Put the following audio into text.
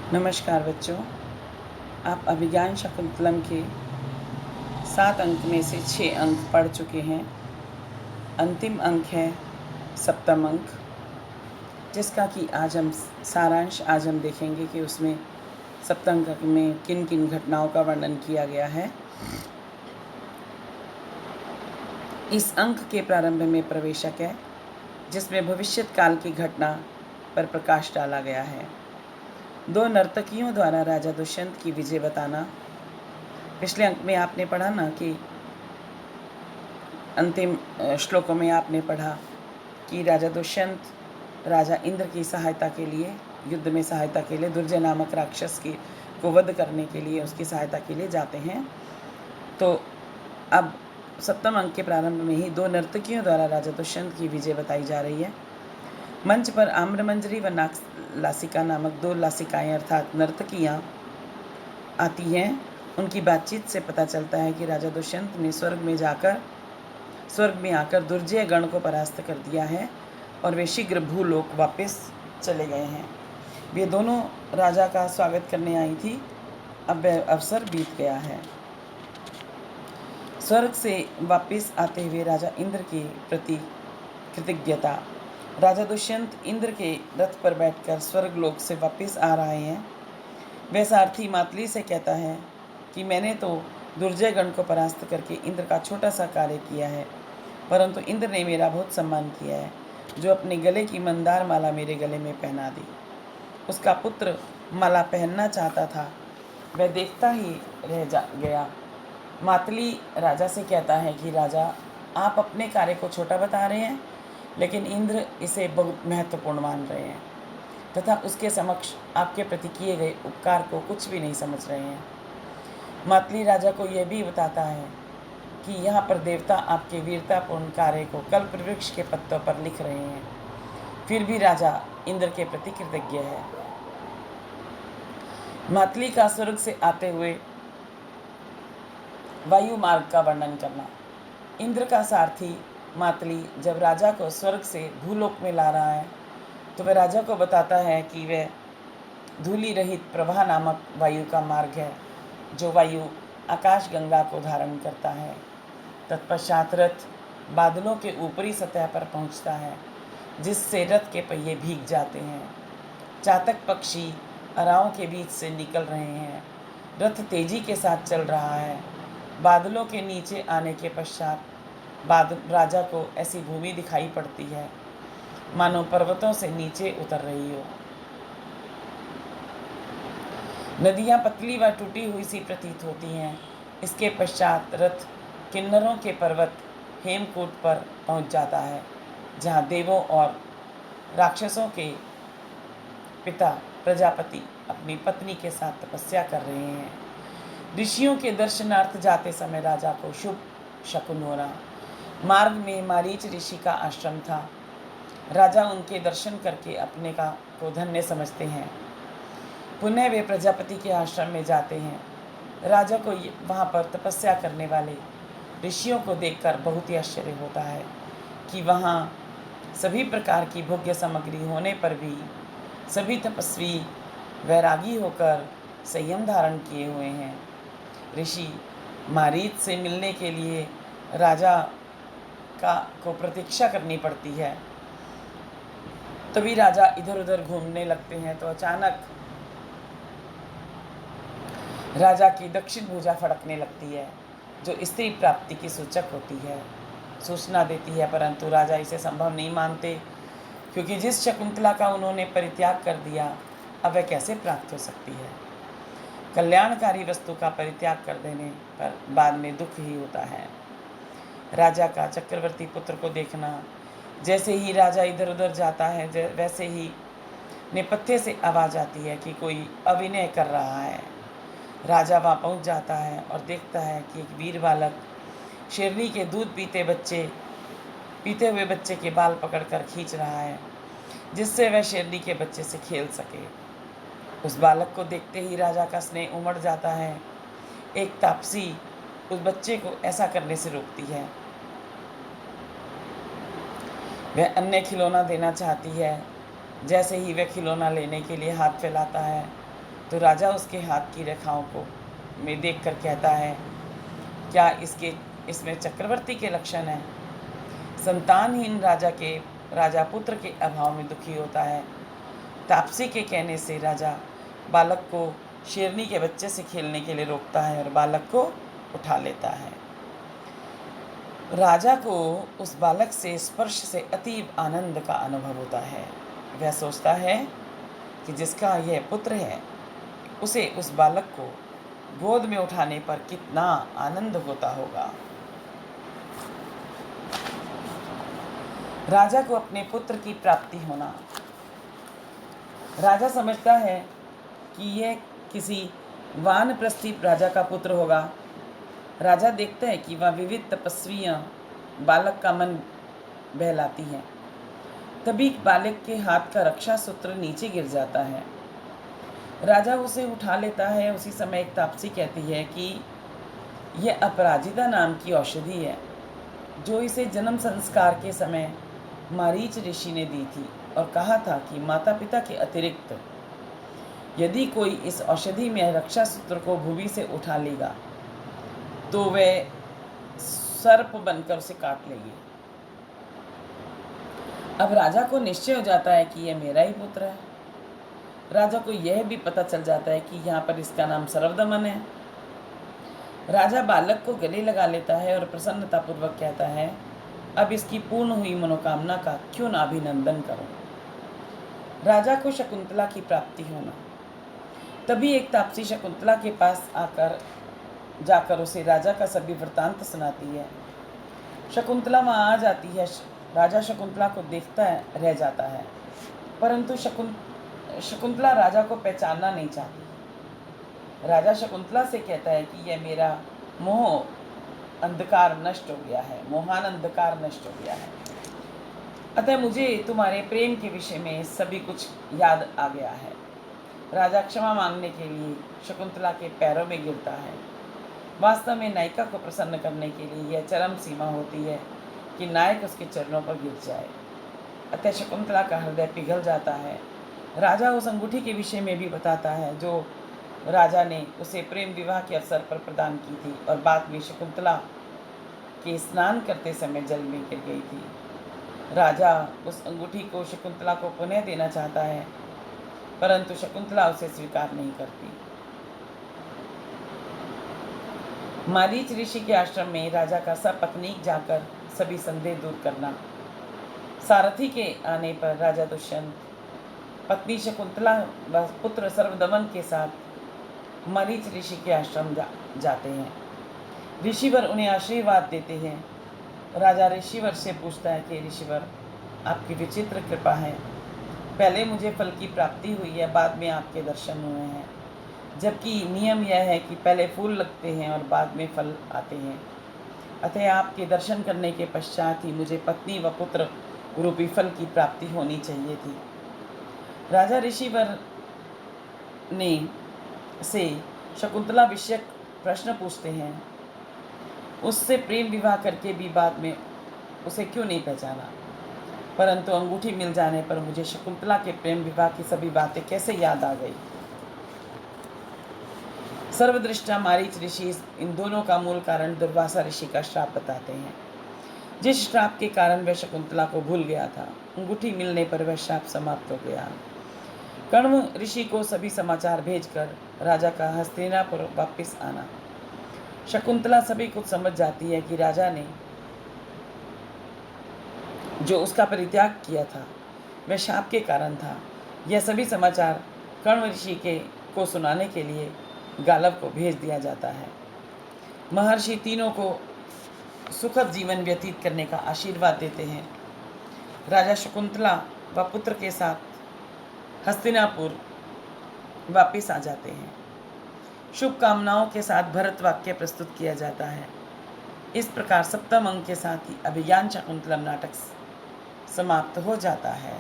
नमस्कार बच्चों, आप अभिज्ञान शाकुंतलम के 7 अंक में से 6 अंक पढ़ चुके हैं। अंतिम अंक है 7वां अंक, जिसका कि आज हम सारांश देखेंगे कि उसमें 7वें अंक में किन किन घटनाओं का वर्णन किया गया है। इस अंक के प्रारंभ में प्रवेशक है, जिसमें भविष्यत काल की घटना पर प्रकाश डाला गया है। 2 नर्तकियों द्वारा राजा दुष्यंत की विजय बताना। पिछले अंक में आपने पढ़ा ना कि अंतिम श्लोकों में आपने पढ़ा कि राजा दुष्यंत राजा इंद्र की सहायता के लिए, युद्ध में सहायता के लिए, दुर्जय नामक राक्षस को वध करने के लिए, उसकी सहायता के लिए जाते हैं। तो अब 7वें अंक के प्रारंभ में ही 2 नर्तकियों द्वारा राजा दुष्यंत की विजय बताई जा रही है। मंच पर आम्रमंजरी व नागलासिका नामक 2 लासिकाएं अर्थात नर्तकियां आती हैं। उनकी बातचीत से पता चलता है कि राजा दुष्यंत ने स्वर्ग में आकर दुर्जय गण को परास्त कर दिया है और वे शीघ्र भूलोक वापस चले गए हैं। वे दोनों राजा का स्वागत करने आई थी, अब अवसर बीत गया है। स्वर्ग से वापस आते हुए राजा इंद्र के प्रति कृतज्ञता। राजा दुष्यंत इंद्र के रथ पर बैठकर स्वर्गलोक से वापस आ रहे हैं। वह सारथी मातली से कहता है कि मैंने तो दुर्जय गण को परास्त करके इंद्र का छोटा सा कार्य किया है, परंतु इंद्र ने मेरा बहुत सम्मान किया है, जो अपने गले की मंदार माला मेरे गले में पहना दी। उसका पुत्र माला पहनना चाहता था, वह देखता ही रह गया। मातली राजा से कहता है कि राजा, आप अपने कार्य को छोटा बता रहे हैं, लेकिन इंद्र इसे बहुत महत्वपूर्ण मान रहे हैं तथा उसके समक्ष आपके प्रति किए गए उपकार को कुछ भी नहीं समझ रहे हैं। मातली राजा को यह भी बताता है कि यहाँ पर देवता आपके वीरतापूर्ण कार्य को कल्प वृक्ष के पत्तों पर लिख रहे हैं। फिर भी राजा इंद्र के प्रति कृतज्ञ है। मातली का स्वर्ग से आते हुए वायु मार्ग का वर्णन करना। इंद्र का सारथी मातली जब राजा को स्वर्ग से भूलोक में ला रहा है, तो वह राजा को बताता है कि वह धूलि रहित प्रभा नामक वायु का मार्ग है, जो वायु आकाश गंगा को धारण करता है। तत्पश्चात रथ बादलों के ऊपरी सतह पर पहुंचता है, जिससे रथ के पहिए भीग जाते हैं। चातक पक्षी अराओं के बीच से निकल रहे हैं। रथ तेजी के साथ चल रहा है। बादलों के नीचे आने के पश्चात राजा को ऐसी भूमि दिखाई पड़ती है मानो पर्वतों से नीचे उतर रही हो। नदियां पतली व टूटी हुई सी प्रतीत होती हैं। इसके पश्चात रथ किन्नरों के पर्वत हेमकूट पर पहुंच जाता है, जहां देवों और राक्षसों के पिता प्रजापति अपनी पत्नी के साथ तपस्या कर रहे हैं। ऋषियों के दर्शनार्थ जाते समय राजा को शुभ शकुन हो रहा। मार्ग में मारीच ऋषि का आश्रम था। राजा उनके दर्शन करके अपने को धन्य समझते हैं। पुनः वे प्रजापति के आश्रम में जाते हैं। राजा को वहाँ पर तपस्या करने वाले ऋषियों को देखकर बहुत ही आश्चर्य होता है कि वहाँ सभी प्रकार की भोग्य सामग्री होने पर भी सभी तपस्वी वैरागी होकर संयम धारण किए हुए हैं। ऋषि मारीच से मिलने के लिए राजा को प्रतीक्षा करनी पड़ती है। तभी राजा इधर उधर घूमने लगते हैं, तो अचानक राजा की दक्षिण भुजा फड़कने लगती है, जो स्त्री प्राप्ति की सूचक होती है, सूचना देती है। परंतु राजा इसे संभव नहीं मानते, क्योंकि जिस शकुंतला का उन्होंने परित्याग कर दिया, अब वह कैसे प्राप्त हो सकती है। कल्याणकारी वस्तु का परित्याग कर देने पर बाद में दुख ही होता है। राजा का चक्रवर्ती पुत्र को देखना। जैसे ही राजा इधर उधर जाता है, वैसे ही नेपथ्य से आवाज़ आती है कि कोई अभिनय कर रहा है। राजा वहाँ पहुँच जाता है और देखता है कि एक वीर बालक शेरनी के दूध पीते हुए बच्चे के बाल पकड़कर खींच रहा है, जिससे वह शेरनी के बच्चे से खेल सके। उस बालक को देखते ही राजा का स्नेह उमड़ जाता है। एक तापसी उस बच्चे को ऐसा करने से रोकती है। वह अन्य खिलौना देना चाहती है। जैसे ही वह खिलौना लेने के लिए हाथ फैलाता है, तो राजा उसके हाथ की रेखाओं को में देखकर कहता है, क्या इसमें चक्रवर्ती के लक्षण हैं? संतानहीन राजा पुत्र के अभाव में दुखी होता है। तापसी के कहने से राजा बालक को शेरनी के बच्चे से खेलने के लिए रोकता है और बालक को उठा लेता है। राजा को उस बालक से स्पर्श से अतीब आनंद का अनुभव होता है। वह सोचता है कि जिसका यह पुत्र है, उसे उस बालक को गोद में उठाने पर कितना आनंद होता होगा। राजा को अपने पुत्र की प्राप्ति होना। राजा समझता है कि यह किसी वानप्रस्थी राजा का पुत्र होगा। राजा देखता है कि वह विविध तपस्वियां बालक का मन बहलाती हैं। तभी बालक के हाथ का रक्षा सूत्र नीचे गिर जाता है। राजा उसे उठा लेता है। उसी समय एक तापसी कहती है कि यह अपराजिता नाम की औषधि है, जो इसे जन्म संस्कार के समय मारीच ऋषि ने दी थी और कहा था कि माता पिता के अतिरिक्त यदि कोई इस औषधि में रक्षा सूत्र को भूमि से उठा लेगा तो वह सर्प बनकर उसे काट लेगी। अब राजा को निश्चय हो जाता है कि यह मेरा ही पुत्र है। राजा को यह भी पता चल जाता है कि यहाँ पर इसका नाम सर्वदमन है। राजा बालक को गले लगा लेता है और प्रसन्नतापूर्वक कहता है, अब इसकी पूर्ण हुई मनोकामना का क्यों ना अभिनंदन करूं। राजा को शकुंतला की प्राप्ति होना। तभी एक तापसी शकुंतला के पास जाकर उसे राजा का सभी वृत्तांत सुनाती है। शकुंतला वहाँ आ जाती है। राजा शकुंतला को देखता है, रह जाता है, परंतु शकुंतला राजा को पहचानना नहीं चाहती। राजा शकुंतला से कहता है कि यह मेरा मोहान अंधकार नष्ट हो गया है, अतः मुझे तुम्हारे प्रेम के विषय में सभी कुछ याद आ गया है। राजा क्षमा मांगने के लिए शकुंतला के पैरों में गिरता है। वास्तव में नायिका को प्रसन्न करने के लिए यह चरम सीमा होती है कि नायक उसके चरणों पर गिर जाए। अतः शकुंतला का हृदय पिघल जाता है। राजा उस अंगूठी के विषय में भी बताता है जो राजा ने उसे प्रेम विवाह के अवसर पर प्रदान की थी और बाद में शकुंतला के स्नान करते समय जल में गिर गई थी। राजा उस अंगूठी को शकुंतला को पुनः देना चाहता है, परंतु शकुंतला उसे स्वीकार नहीं करती। मारीच ऋषि के आश्रम में राजा का सपत्नीक जाकर सभी संदेह दूर करना। सारथी के आने पर राजा दुष्यंत पत्नी शकुंतला व पुत्र सर्वदमन के साथ मारीच ऋषि के आश्रम जाते हैं। ऋषिवर उन्हें आशीर्वाद देते हैं। राजा ऋषिवर से पूछता है कि ऋषिवर, आपकी विचित्र कृपा है। पहले मुझे फल की प्राप्ति हुई है, बाद में आपके दर्शन हुए हैं, जबकि नियम यह है कि पहले फूल लगते हैं और बाद में फल आते हैं। अतः आपके दर्शन करने के पश्चात ही मुझे पत्नी व पुत्र रूपी फल की प्राप्ति होनी चाहिए थी। राजा ऋषिवर ने से शकुंतला विषयक प्रश्न पूछते हैं। उससे प्रेम विवाह करके भी बाद में उसे क्यों नहीं पहचाना, परंतु अंगूठी मिल जाने पर मुझे शकुंतला के प्रेम विवाह की सभी बातें कैसे याद आ गई। सर्वदृष्टा मारीच ऋषि इन दोनों का मूल कारण दुर्वासा ऋषि का श्राप बताते हैं, जिस श्राप के कारण वह शकुंतला को भूल गया था। अंगूठी मिलने पर वह श्राप समाप्त हो गया। कण्व ऋषि को सभी समाचार भेजकर राजा का हस्तिनापुर वापस आना। शकुंतला सभी कुछ समझ जाती है कि राजा ने जो उसका परित्याग किया था वह शाप के कारण था। यह सभी समाचार कण्व ऋषि को सुनाने के लिए गालव को भेज दिया जाता है। महर्षि तीनों को सुखद जीवन व्यतीत करने का आशीर्वाद देते हैं। राजा शकुंतला व पुत्र के साथ हस्तिनापुर वापस आ जाते हैं। शुभ कामनाओं के साथ भरत वाक्य प्रस्तुत किया जाता है। इस प्रकार सप्तम अंक के साथ ही अभिज्ञान शाकुंतलम नाटक समाप्त हो जाता है।